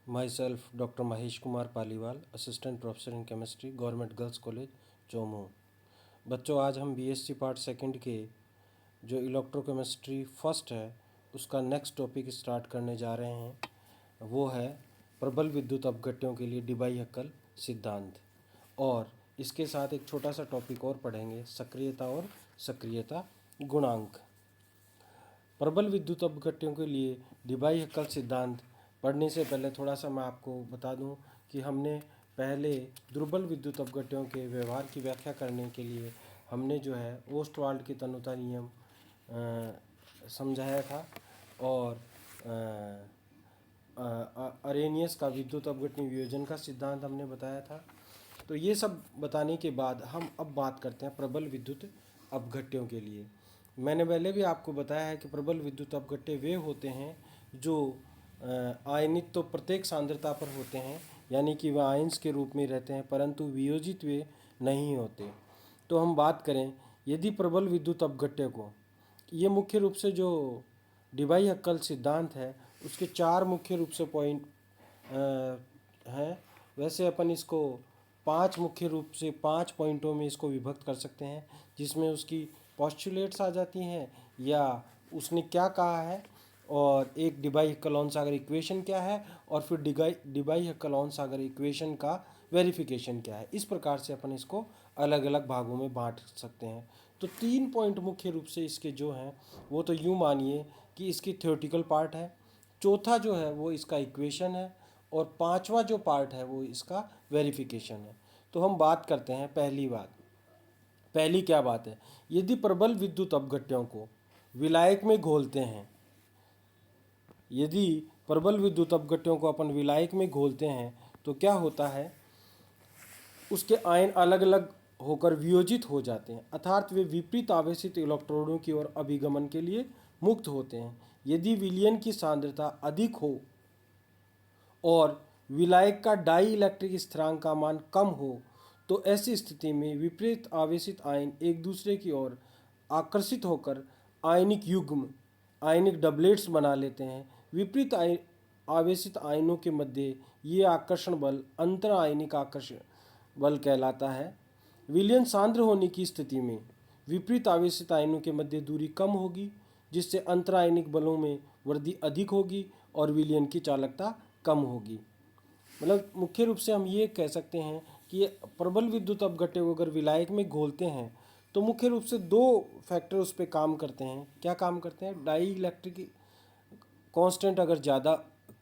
My self doctor Mahesh Kumar Paliwal, assistant professor in chemistry, government girls college Chomu. बच्चों, आज हम BSc part second के जो इलेक्ट्रोकेमिस्ट्री फर्स्ट है उसका नेक्स्ट टॉपिक स्टार्ट करने जा रहे हैं। वो है प्रबल विद्युत अपघट्यों के लिए डिबाई-हक्कल सिद्धांत, और इसके साथ एक छोटा सा टॉपिक और पढ़ेंगे, सक्रियता और सक्रियता गुणांक। प्रबल विद्युत अपघट्यों के लिए डिबाई-हक्कल सिद्धांत पढ़ने से पहले थोड़ा सा मैं आपको बता दूं कि हमने पहले दुर्बल विद्युत अपघट्यों के व्यवहार की व्याख्या करने के लिए हमने जो है ओस्टवाल्ड के तन्यता नियम समझाया था, और अरेनियस का विद्युत अपघटनी वियोजन का सिद्धांत हमने बताया था। तो ये सब बताने के बाद हम अब बात करते हैं प्रबल विद्युत अपघट्यों के लिए। मैंने पहले भी आपको बताया है कि प्रबल विद्युत अपघट्य वे होते हैं जो आयनित तो प्रत्येक सांद्रता पर होते हैं, यानी कि वह आयंस के रूप में रहते हैं, परंतु वियोजित वे नहीं होते। तो हम बात करें, यदि प्रबल विद्युत अपघट्य को, ये मुख्य रूप से जो डिबाई-हक्कल सिद्धांत है उसके चार मुख्य रूप से पॉइंट हैं। वैसे अपन इसको पांच मुख्य रूप से 5 पॉइंटों में इसको विभक्त कर सकते हैं, जिसमें उसकी पोस्टुलेट्स आ जाती हैं या उसने क्या कहा है, और एक डिबाई-हक्कल-ऑन-सागर इक्वेशन क्या है, और फिर डिबाई-हक्कल-ऑन-सागर इक्वेशन का वेरिफिकेशन क्या है। इस प्रकार से अपन इसको अलग अलग भागों में बांट सकते हैं। तो 3 पॉइंट मुख्य रूप से इसके जो हैं वो तो यूँ मानिए कि इसकी थ्योरेटिकल पार्ट है, चौथा जो है वो इसका इक्वेशन है, और पांचवा जो पार्ट है वो इसका वेरिफिकेशन है। तो हम बात करते हैं पहली क्या बात है, यदि प्रबल विद्युत अपघट्यों को विलायक में घोलते हैं, यदि प्रबल विद्युत अपघट्यों को अपन विलायक में घोलते हैं तो क्या होता है, उसके आयन अलग अलग होकर वियोजित हो जाते हैं, अर्थात वे विपरीत आवेशित इलेक्ट्रॉनों की ओर अभिगमन के लिए मुक्त होते हैं। यदि विलयन की सांद्रता अधिक हो और विलायक का डाई इलेक्ट्रिक स्थिरांक का मान कम हो तो ऐसी स्थिति में विपरीत आवेशित आयन एक दूसरे की ओर आकर्षित होकर आयनिक युग्म, आयनिक डबलेट्स बना लेते हैं। विपरीत आवेशित आयनों के मध्य ये आकर्षण बल अंतर आयनिक आकर्षण बल कहलाता है। विलयन सांद्र होने की स्थिति में विपरीत आवेशित आयनों के मध्य दूरी कम होगी, जिससे अंतर आयनिक बलों में वृद्धि अधिक होगी और विलयन की चालकता कम होगी। मतलब मुख्य रूप से हम ये कह सकते हैं कि ये प्रबल विद्युत अपघट्य को अगर विलायक में घोलते हैं तो मुख्य रूप से 2 फैक्टर उस पर काम करते हैं। क्या काम करते हैं? डाई इलेक्ट्रिक कांस्टेंट अगर ज़्यादा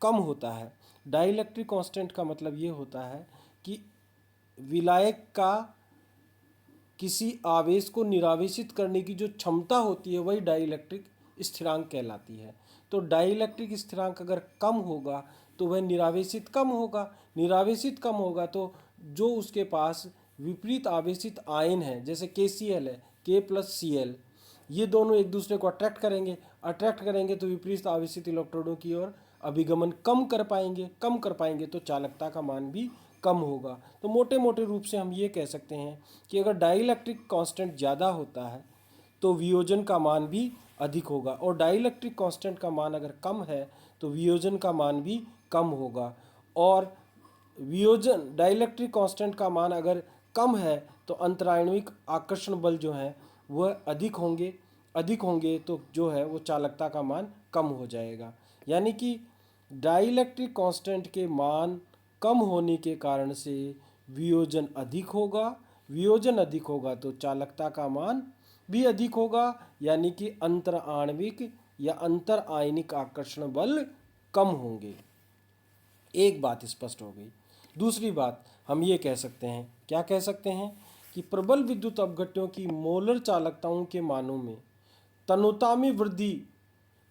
कम होता है, डाई इलेक्ट्रिक कांस्टेंट का मतलब ये होता है कि विलायक का किसी आवेश को निरावेशित करने की जो क्षमता होती है वही डाई इलेक्ट्रिक स्थिरांक कहलाती है। तो डाई इलेक्ट्रिक स्थिरांक अगर कम होगा तो वह निरावेशित कम होगा, निरावेशित कम होगा तो जो उसके पास विपरीत आवेशित आयन है, जैसे KCl है, K+Cl, ये दोनों एक दूसरे को अट्रैक्ट करेंगे तो विपरीत आवेशित इलेक्ट्रॉनों की ओर अभिगमन कम कर पाएंगे तो चालकता का मान भी कम होगा। तो मोटे मोटे रूप से हम ये कह सकते हैं कि अगर डाइलेक्ट्रिक कांस्टेंट ज़्यादा होता है तो वियोजन का मान भी अधिक होगा, और डाइलेक्ट्रिक कांस्टेंट का मान अगर कम है तो वियोजन का मान भी कम होगा। और वियोजन डाइलेक्ट्रिक कांस्टेंट का मान अगर कम है तो अंतराण्विक आकर्षण बल जो है वह अधिक होंगे तो जो है वो चालकता का मान कम हो जाएगा। यानी कि डाइलेक्ट्रिक कांस्टेंट के मान कम होने के कारण से वियोजन अधिक होगा तो चालकता का मान भी अधिक होगा, यानी कि अंतर आणविक या अंतर आयनिक आकर्षण बल कम होंगे। एक बात स्पष्ट हो गई। दूसरी बात हम ये कह सकते हैं, क्या कह सकते हैं, कि प्रबल विद्युत अपघट्यों की मोलर चालकताओं के मानों में तनुता में वृद्धि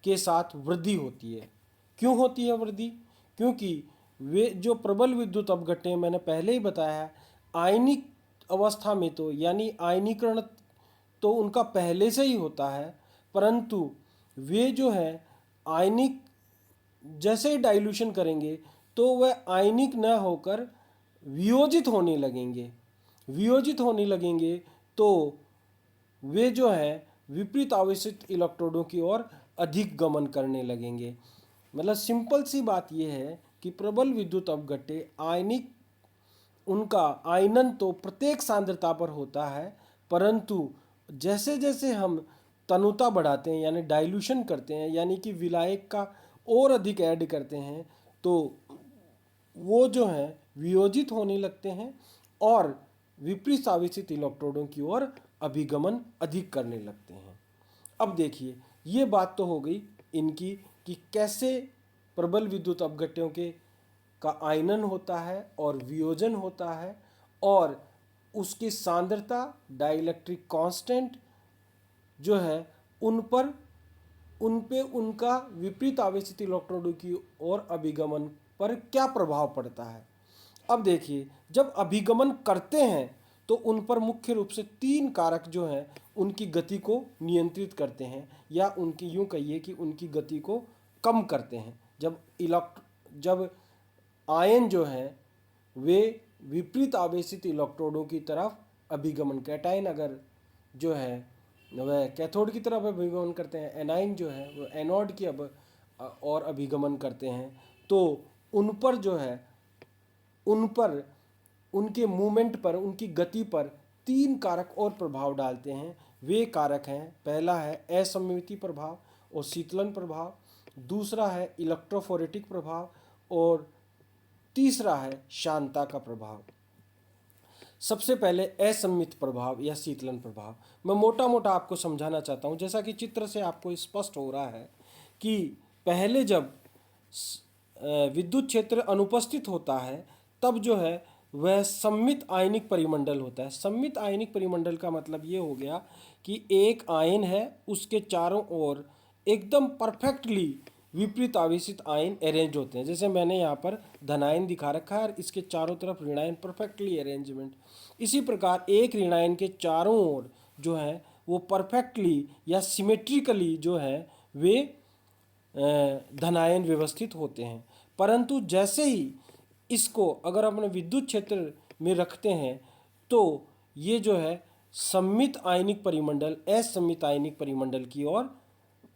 के साथ वृद्धि होती है। क्यों होती है वृद्धि? क्योंकि वे जो प्रबल विद्युत अपघट्य मैंने पहले ही बताया है, आयनिक अवस्था में तो यानी आयनीकरण तो उनका पहले से ही होता है, परंतु वे जो है आयनिक जैसे ही डाइल्यूशन करेंगे तो वह आयनिक न होकर वियोजित होने लगेंगे तो वे जो है विपरीत आवेशित इलेक्ट्रोडों की ओर अधिक गमन करने लगेंगे। मतलब सिंपल सी बात यह है कि प्रबल विद्युत अपघट्य आयनिक उनका आयनन तो प्रत्येक सांद्रता पर होता है, परंतु जैसे जैसे हम तनुता बढ़ाते हैं यानी डाइल्यूशन करते हैं, यानी कि विलायक का और अधिक ऐड करते हैं, तो वो जो है वियोजित होने लगते हैं और विपरीत आवेशित इलेक्ट्रोडों की ओर अभिगमन अधिक करने लगते हैं। अब देखिए, ये बात तो हो गई इनकी कि कैसे प्रबल विद्युत अपघट्यों के का आयनन होता है और वियोजन होता है, और उसकी सांद्रता डाइलेक्ट्रिक कांस्टेंट जो है उन पे उनका विपरीत आवेशित इलेक्ट्रोडों की ओर अभिगमन पर क्या प्रभाव पड़ता है। अब देखिए, जब अभिगमन करते हैं तो उन पर मुख्य रूप से तीन कारक जो हैं उनकी गति को नियंत्रित करते हैं, या उनकी यूं कहिए कि उनकी गति को कम करते हैं। जब आयन जो हैं वे विपरीत आवेशित इलेक्ट्रोडों की तरफ अभिगमन, कैटायन अगर जो है वह कैथोड की तरफ अभिगमन करते हैं, एनाइन जो है वो एनोड की और अभिगमन करते हैं, तो उन पर जो है उन पर उनके मूवमेंट पर, उनकी गति पर तीन कारक और प्रभाव डालते हैं। वे कारक हैं, पहला है असममिति प्रभाव और शीतलन प्रभाव, दूसरा है इलेक्ट्रोफोरेटिक प्रभाव, और तीसरा है शांता का प्रभाव। सबसे पहले असममित प्रभाव या शीतलन प्रभाव मैं मोटा मोटा आपको समझाना चाहता हूँ। जैसा कि चित्र से आपको स्पष्ट हो रहा है कि पहले जब विद्युत क्षेत्र अनुपस्थित होता है तब जो है वह सममित आयनिक परिमंडल होता है। सममित आयनिक परिमंडल का मतलब ये हो गया कि एक आयन है, उसके चारों ओर एकदम परफेक्टली विपरीत आवेशित आयन अरेंज होते हैं। जैसे मैंने यहाँ पर धनायन दिखा रखा है और इसके चारों तरफ ऋणायन, परफेक्टली अरेंजमेंट। इसी प्रकार एक ऋणायन के चारों ओर जो है वो परफेक्टली या सिमेट्रिकली जो है वे धनायन व्यवस्थित होते हैं। परंतु जैसे ही इसको अगर अपने विद्युत क्षेत्र में रखते हैं तो ये जो है सममित आयनिक परिमंडल असममित आयनिक परिमंडल की ओर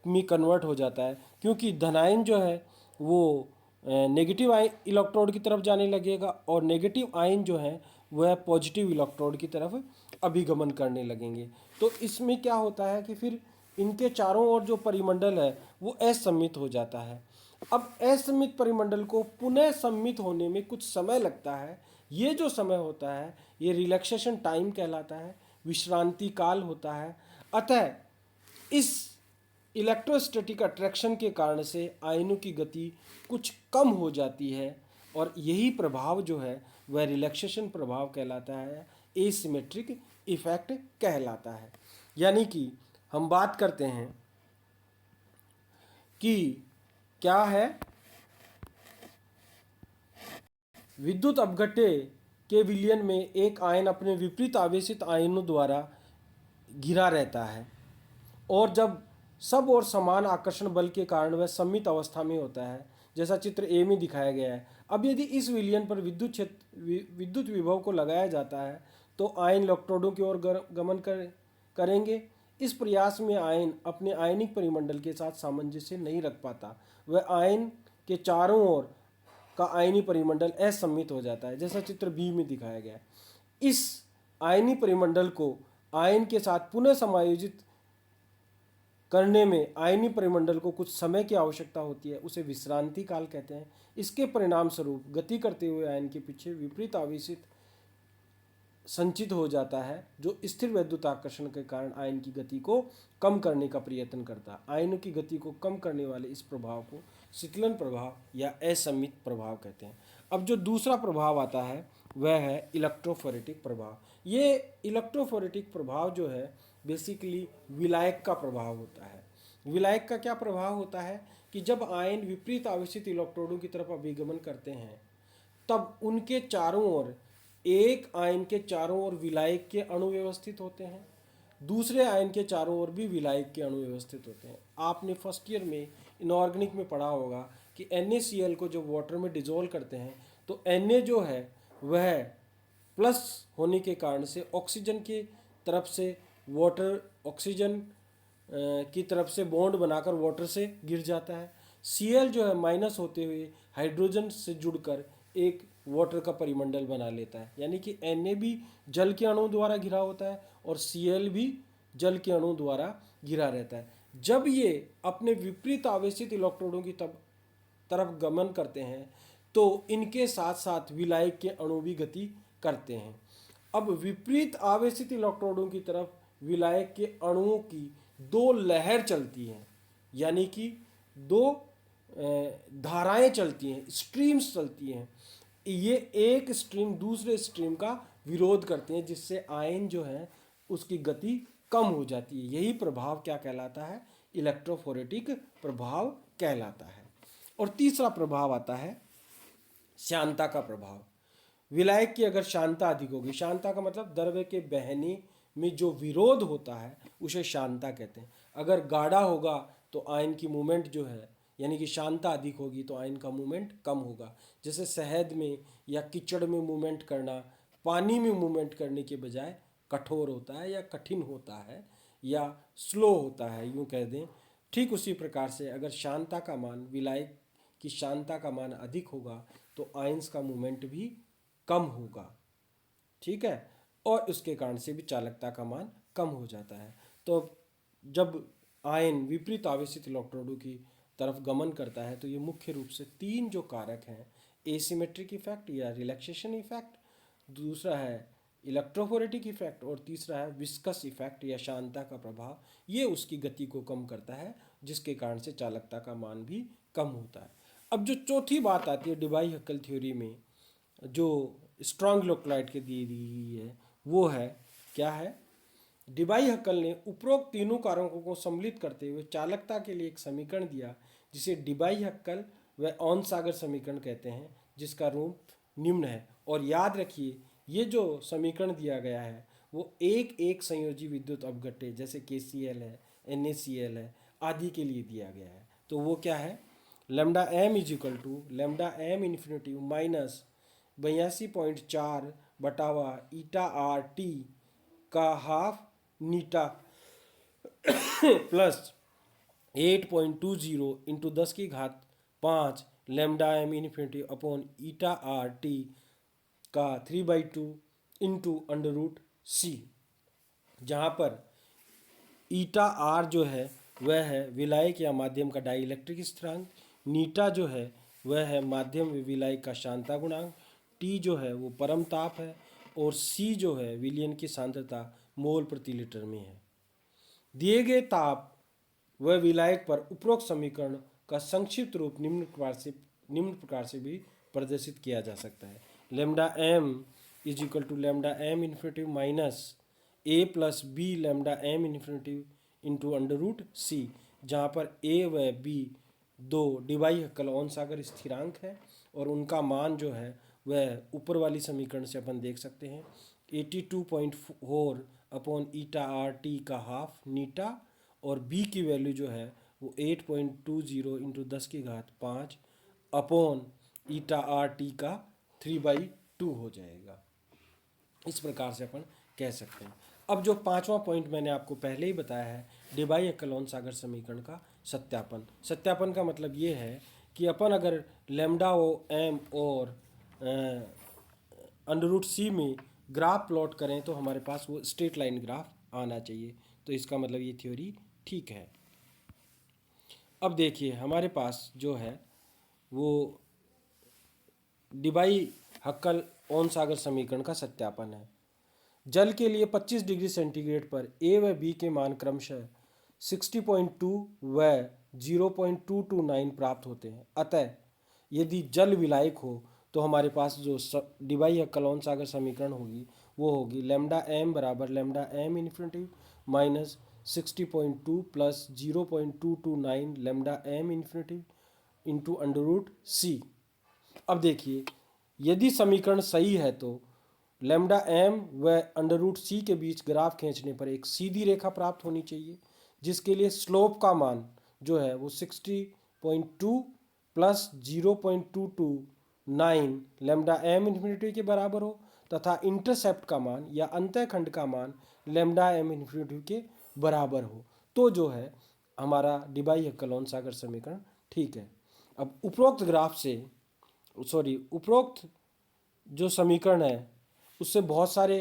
में कन्वर्ट हो जाता है, क्योंकि धनायन जो है वो नेगेटिव इलेक्ट्रोड की तरफ जाने लगेगा और नेगेटिव आयन जो है वह पॉजिटिव इलेक्ट्रोड की तरफ अभिगमन करने लगेंगे। तो इसमें क्या होता है कि फिर इनके चारों ओर जो परिमंडल है वो असममित हो जाता है। अब असममित परिमंडल को पुनः सम्मित होने में कुछ समय लगता है। ये जो समय होता है ये रिलैक्सेशन टाइम कहलाता है, विश्रांति काल होता है। अतः इस इलेक्ट्रोस्टैटिक अट्रैक्शन के कारण से आयनों की गति कुछ कम हो जाती है, और यही प्रभाव जो है वह रिलैक्सेशन प्रभाव कहलाता है, एसिमेट्रिक इफेक्ट कहलाता है। यानी कि हम बात करते हैं कि क्या है, विद्युत अपघट्य के विलयन में एक आयन अपने विपरीत आवेशित आयनों द्वारा घिरा रहता है, और जब सब और समान आकर्षण बल के कारण वह सममित अवस्था में होता है, जैसा चित्र ए में दिखाया गया है। अब यदि इस विलयन पर विद्युत विभव को लगाया जाता है तो आयन इलेक्ट्रोडों की ओर गमन करेंगे। इस प्रयास में आयन अपने आयनिक परिमंडल के साथ सामंजस्य नहीं रख पाता, वह आयन के चारों ओर का आयनी परिमंडल असम्मित हो जाता है, जैसा चित्र बी में दिखाया गया है। इस आयनी परिमंडल को आयन के साथ पुनः समायोजित करने में आयनी परिमंडल को कुछ समय की आवश्यकता होती है, उसे विश्रांति काल कहते हैं। इसके परिणाम स्वरूप गति करते हुए आयन के पीछे विपरीत आवेशित संचित हो जाता है, जो स्थिर वैद्युत आकर्षण के कारण आयन की गति को कम करने का प्रयत्न करता है। आयनों की गति को कम करने वाले इस प्रभाव को शीतलन प्रभाव या असम्मित प्रभाव कहते हैं। अब जो दूसरा प्रभाव आता है वह है इलेक्ट्रोफोरेटिक प्रभाव। ये इलेक्ट्रोफोरेटिक प्रभाव जो है बेसिकली विलायक का प्रभाव होता है। विलायक का क्या प्रभाव होता है कि जब आयन विपरीत आवेशित इलेक्ट्रोडों की तरफ अभिगमन करते हैं तब उनके चारों ओर, एक आयन के चारों ओर विलायक के अणु व्यवस्थित होते हैं, दूसरे आयन के चारों ओर भी विलायक के अणु व्यवस्थित होते हैं। आपने फर्स्ट ईयर में इनऑर्गेनिक में पढ़ा होगा कि NaCl को जब वाटर में डिजोल्व करते हैं तो Na जो है वह प्लस होने के कारण से ऑक्सीजन की तरफ से वाटर, ऑक्सीजन की तरफ से बॉन्ड बनाकर वाटर से गिर जाता है। Cl जो है माइनस होते हुए हाइड्रोजन से जुड़कर एक वाटर का परिमंडल बना लेता है। यानी कि Na भी जल के अणु द्वारा घिरा होता है और Cl भी जल के अणु द्वारा घिरा रहता है। जब ये अपने विपरीत आवेशित इलेक्ट्रोडों की तरफ गमन करते हैं तो इनके साथ साथ विलायक के अणु भी गति करते हैं। अब विपरीत आवेशित इलेक्ट्रोडों की तरफ विलायक के अणुओं की दो लहर चलती हैं, यानी कि दो धाराएं चलती हैं, स्ट्रीम्स चलती हैं। ये एक स्ट्रीम दूसरे स्ट्रीम का विरोध करते हैं, जिससे आयन जो है उसकी गति कम हो जाती है। यही प्रभाव क्या कहलाता है? इलेक्ट्रोफोरेटिक प्रभाव कहलाता है। और तीसरा प्रभाव आता है श्यानता का प्रभाव। विलायक की अगर श्यानता अधिक होगी, श्यानता का मतलब द्रव्य के बहने में जो विरोध होता है उसे श्यानता कहते हैं। अगर गाढ़ा होगा तो आयन की मूवमेंट जो है, यानी कि श्यानता अधिक होगी तो आयन का मूवमेंट कम होगा। जैसे शहद में या कीचड़ में मूवमेंट करना पानी में मूवमेंट करने के बजाय कठोर होता है या कठिन होता है या स्लो होता है, यूँ कह दें। ठीक उसी प्रकार से अगर श्यानता का मान, विलायक की श्यानता का मान अधिक होगा तो आयंस का मूवमेंट भी कम होगा। ठीक है, और उसके कारण से भी चालकता का मान कम हो जाता है। तो जब आयन विपरीत आवेशित इलेक्ट्रोडों की तरफ गमन करता है तो ये मुख्य रूप से तीन जो कारक हैं, एसिमेट्रिक इफेक्ट या रिलैक्सेशन इफेक्ट, दूसरा है इलेक्ट्रोफोरेटिक इफेक्ट और तीसरा है विस्कस इफेक्ट या श्यानता का प्रभाव, ये उसकी गति को कम करता है, जिसके कारण से चालकता का मान भी कम होता है। अब जो चौथी बात आती है डिबाई हक्कल थ्योरी में, जो स्ट्रॉन्ग इलेक्ट्रोलाइट के दी गई है, वो है क्या है? डिबाई हक्कल ने उपरोक्त तीनों कारकों को सम्मिलित करते हुए चालकता के लिए एक समीकरण दिया, जिसे डिबाई हक्कल व ऑनसागर समीकरण कहते हैं, जिसका रूप निम्न है। और याद रखिए, ये जो समीकरण दिया गया है वो एक एक संयोजी विद्युत अपघट्य जैसे KCl है, NaCl है आदि के लिए दिया गया है। तो वो क्या है? Lambda M is equal to lambda M infinity minus 82.4 बटावा ईटा आर टी का हाफ नीटा plus 8.20 into 10⁵ lambda M infinity upon eta R T का 3/2 इंटू √c, जहाँ पर ईटा आर जो है वह है विलायक या माध्यम का डाई इलेक्ट्रिक स्थिरांक, नीटा जो है वह है माध्यम विलायक का शांता गुणांक, टी जो है वो परम ताप है और सी जो है विलयन की सांद्रता मोल प्रति लीटर में है। दिए गए ताप व विलायक पर उपरोक्त समीकरण का संक्षिप्त रूप निम्न प्रकार से भी प्रदर्शित किया जा सकता है। Lambda M is equal to lambda M infinity minus a plus b lambda M infinity into √c, जहाँ पर a व b दो डिबाई हक्कल ऑनसागर स्थिरांक है और उनका मान जो है वह ऊपर वाली समीकरण से अपन देख सकते हैं 82.4 अपॉन ईटा आर टी का हाफ नीटा, और b की वैल्यू जो है वो 8.20 into 10⁵ upon eta R T का 3/2 हो जाएगा। इस प्रकार से अपन कह सकते हैं। अब जो पांचवा पॉइंट मैंने आपको पहले ही बताया है, डिबाई हक्कल ऑनसागर समीकरण का सत्यापन। सत्यापन का मतलब ये है कि अपन अगर लैम्डा ओ एम और √c में ग्राफ प्लॉट करें तो हमारे पास वो स्ट्रेट लाइन ग्राफ आना चाहिए। तो इसका मतलब ये थ्योरी ठीक है। अब देखिए हमारे पास जो है वो डिबाई हक्कल ऑनसागर समीकरण का सत्यापन है। जल के लिए 25 डिग्री सेंटीग्रेड पर A व B के मान क्रमशः 60.2 व 0.229 प्राप्त होते हैं। अतः यदि जल विलायक हो तो हमारे पास जो डिबाई हक्कल ऑनसागर समीकरण होगी वो होगी लैम्डा एम बराबर lambda M infinity minus 60.2 plus 0.229 lambda M infinity into √c। अब देखिए, यदि समीकरण सही है तो लैम्डा एम व √c के बीच ग्राफ खींचने पर एक सीधी रेखा प्राप्त होनी चाहिए, जिसके लिए स्लोप का मान जो है वो 60.2 प्लस 0.229 लैम्डा एम इन्फिनिटी के बराबर हो तथा इंटरसेप्ट का मान या अंतःखंड का मान लैम्डा एम इन्फिनिटी के बराबर हो, तो जो है हमारा डिबाई हक्कल ऑनसागर समीकरण ठीक है। अब उपरोक्त ग्राफ से उपरोक्त जो समीकरण है उससे बहुत सारे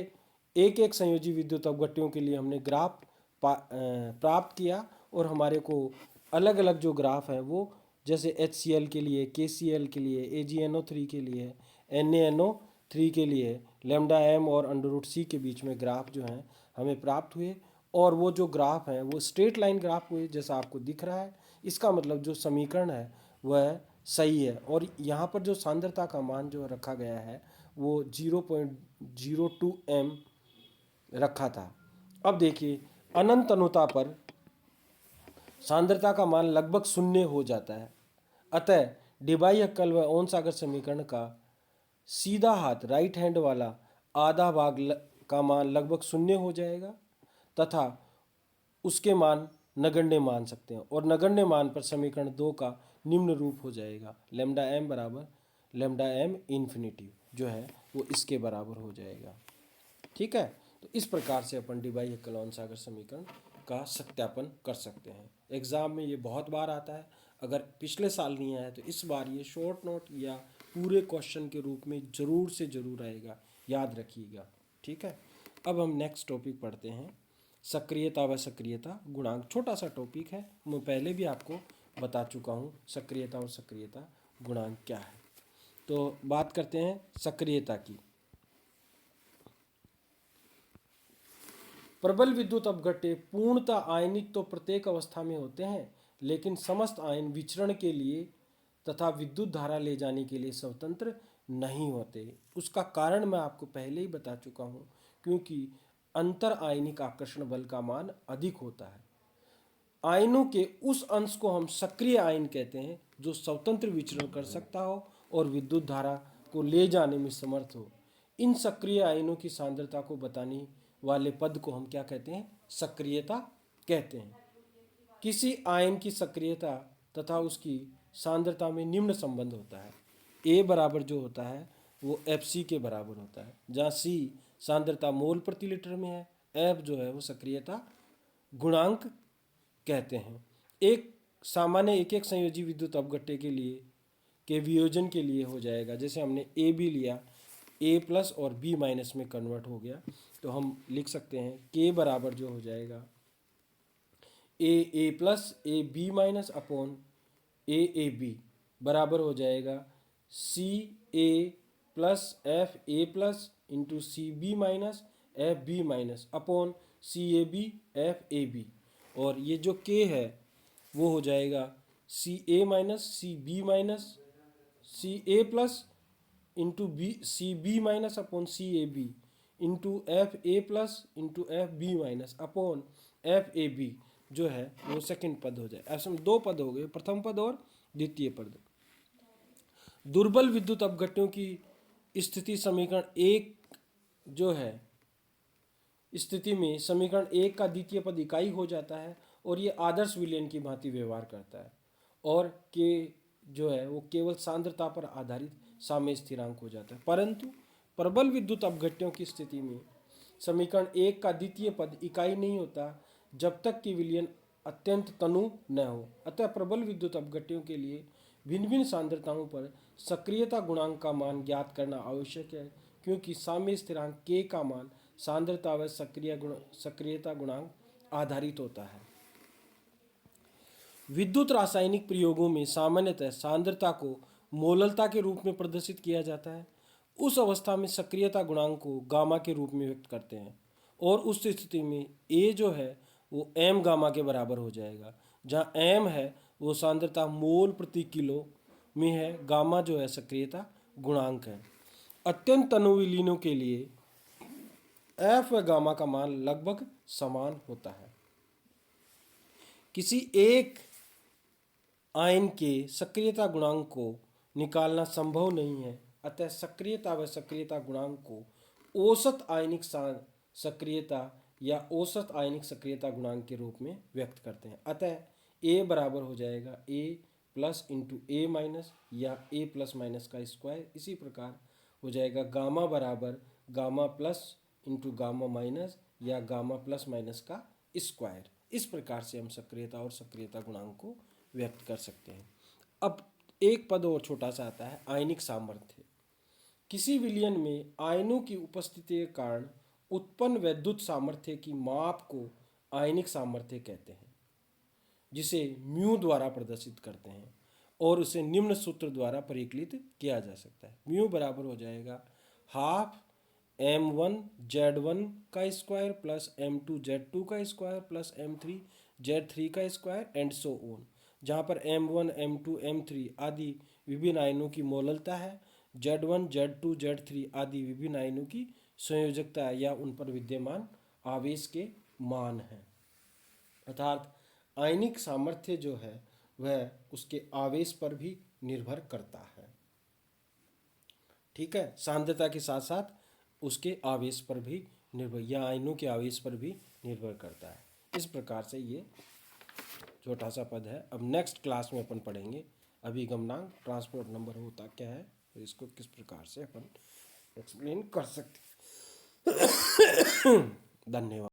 एक एक संयोजी विद्युत अपघट्यों के लिए हमने ग्राफ प्राप्त किया, और हमारे को अलग अलग जो ग्राफ है वो जैसे HCl के लिए, KCl के लिए, AgNO3 के लिए, NaNO3 के लिए लैम्डा m और √c के बीच में ग्राफ जो हैं हमें प्राप्त हुए। और वो जो ग्राफ हैं वो स्ट्रेट लाइन ग्राफ हुए जैसा आपको दिख रहा है। इसका मतलब जो समीकरण है वह सही है। और यहाँ पर जो सांद्रता का मान जो रखा गया है वो 0.02 m रखा था। अब देखिए अनंत अनुता पर सांद्रता का मान लगभग शून्य हो जाता है। अतः डिबाई हक्कल व ओहन-सागर समीकरण का सीधा हाथ राइट हैंड वाला आधा भाग का मान लगभग शून्य हो जाएगा तथा उसके मान नगण्य मान सकते हैं। और नगण्य मान पर समीकरण 2 का निम्न रूप हो जाएगा, लैम्डा m बराबर लैम्डा m इन्फिनिटी जो है वो इसके बराबर हो जाएगा। ठीक है, तो इस प्रकार से अपन डिबाई हक्कल ओहन-सागर समीकरण का सत्यापन कर सकते हैं। एग्ज़ाम में ये बहुत बार आता है, अगर पिछले साल नहीं आया तो इस बार ये शॉर्ट नोट या पूरे क्वेश्चन के रूप में ज़रूर से ज़रूर आएगा, याद रखिएगा। ठीक है, अब हम नेक्स्ट टॉपिक पढ़ते हैं, सक्रियता व सक्रियता गुणांक। छोटा सा टॉपिक है, मैं पहले भी आपको बता चुका हूँ सक्रियता और सक्रियता गुणांक क्या है। तो बात करते हैं सक्रियता की। प्रबल विद्युत अपघट्य पूर्णतः आयनिक तो प्रत्येक अवस्था में होते हैं, लेकिन समस्त आयन विचरण के लिए तथा विद्युत धारा ले जाने के लिए स्वतंत्र नहीं होते। उसका कारण मैं आपको पहले ही बता चुका हूँ, क्योंकि अंतर आयनिक आकर्षण बल का मान अधिक होता है। आयनों के उस अंश को हम सक्रिय आयन कहते हैं जो स्वतंत्र विचरण कर सकता हो और विद्युत धारा को ले जाने में समर्थ हो। इन सक्रिय आयनों की सांद्रता को बताने वाले पद को हम क्या कहते हैं? सक्रियता कहते हैं। किसी आयन की सक्रियता तथा उसकी सांद्रता में निम्न संबंध होता है। A बराबर जो होता है वो Fc के बराबर होता है, जहाँ C सांद्रता मोल प्रति लीटर में है, F जो है वो सक्रियता गुणांक कहते हैं। एक सामान्य एक एक संयोजी विद्युत अपघट्य के लिए के वियोजन के लिए हो जाएगा। जैसे हमने ए बी लिया, ए प्लस और बी माइनस में कन्वर्ट हो गया, तो हम लिख सकते हैं के बराबर जो हो जाएगा A plus A B minus upon A B बराबर हो जाएगा C A plus F A plus into C B minus F B minus upon C A B F A B. और ये जो के है वो हो जाएगा C A minus C B minus C A plus into B C B minus upon C A B into F A plus into F B minus upon F A B जो है वो second पद हो जाए। ऐसे में दो पद हो गए, प्रथम पद और द्वितीय पद। दुर्बल विद्युत अपघट्यों की स्थिति समीकरण एक जो है स्थिति में समीकरण एक का द्वितीय पद इकाई हो जाता है और ये आदर्श विलयन की भांति व्यवहार करता है, और के जो है वो केवल सांद्रता पर आधारित साम्य स्थिरांक हो जाता है। परंतु प्रबल विद्युत अपघट्यों की स्थिति में समीकरण एक का द्वितीय पद इकाई नहीं होता जब तक कि विलयन अत्यंत तनु न हो। अतः प्रबल विद्युत अपघट्यों के लिए भिन्न भिन्न सांद्रताओं पर सक्रियता गुणांक का मान ज्ञात करना आवश्यक है, क्योंकि साम्य स्थिरांक के का मान सांद्रता व सक्रियता गुणांक आधारित होता है। विद्युत रासायनिक प्रयोगों में सामान्यतः सांद्रता को मोललता के रूप में प्रदर्शित किया जाता है। उस अवस्था में सक्रियता गुणांक को गामा के रूप में व्यक्त करते हैं, और उस स्थिति में ए जो है वो एम गामा के बराबर हो जाएगा, जहाँ एम है वो सांद्रता मोल प्रति किलो में है, गामा जो है सक्रियता गुणांक है। अत्यंत तनु विलीनों के लिए एफ व गामा का मान लगभग समान होता है। किसी एक आयन के सक्रियता गुणांक को निकालना संभव नहीं है, अतः सक्रियता व सक्रियता गुणांक को औसत आयनिक सक्रियता या औसत आयनिक सक्रियता गुणांक के रूप में व्यक्त करते हैं। अतः ए बराबर हो जाएगा A plus into A minus या ए प्लस माइनस का स्क्वायर। इसी प्रकार हो जाएगा गामा बराबर gamma plus into gamma minus या गामा प्लस माइनस का स्क्वायर। इस प्रकार से हम सक्रियता और सक्रियता गुणांक को व्यक्त कर सकते हैं। अब एक पद और छोटा सा आता है आयनिक सामर्थ्य। किसी विलयन में आयनों की उपस्थिति के कारण उत्पन्न वैद्युत सामर्थ्य की माप को आयनिक सामर्थ्य कहते हैं, जिसे म्यू द्वारा प्रदर्शित करते हैं और उसे निम्न सूत्र द्वारा परिकलित किया जा सकता है। म्यू बराबर हो जाएगा हाफ m1z1 का स्क्वायर प्लस m2z2 का स्क्वायर प्लस m3z3 का स्क्वायर एंड सो ऑन, जहाँ पर m1 m2 m3 आदि विभिन्न आयनों की मोललता है, z1 z2 z3 आदि विभिन्न आयनों की संयोजकता या उन पर विद्यमान आवेश के मान हैं। अर्थात आयनिक सामर्थ्य जो है वह उसके आवेश पर भी निर्भर करता है। ठीक है, सांद्रता के साथ साथ उसके आवेश पर भी निर्भर या आयनों के आवेश पर भी निर्भर करता है। इस प्रकार से ये छोटा सा पद है। अब नेक्स्ट क्लास में अपन पढ़ेंगे अभिगमनांक, ट्रांसपोर्ट नंबर होता क्या है, तो इसको किस प्रकार से अपन एक्सप्लेन कर सकते हैं। धन्यवाद।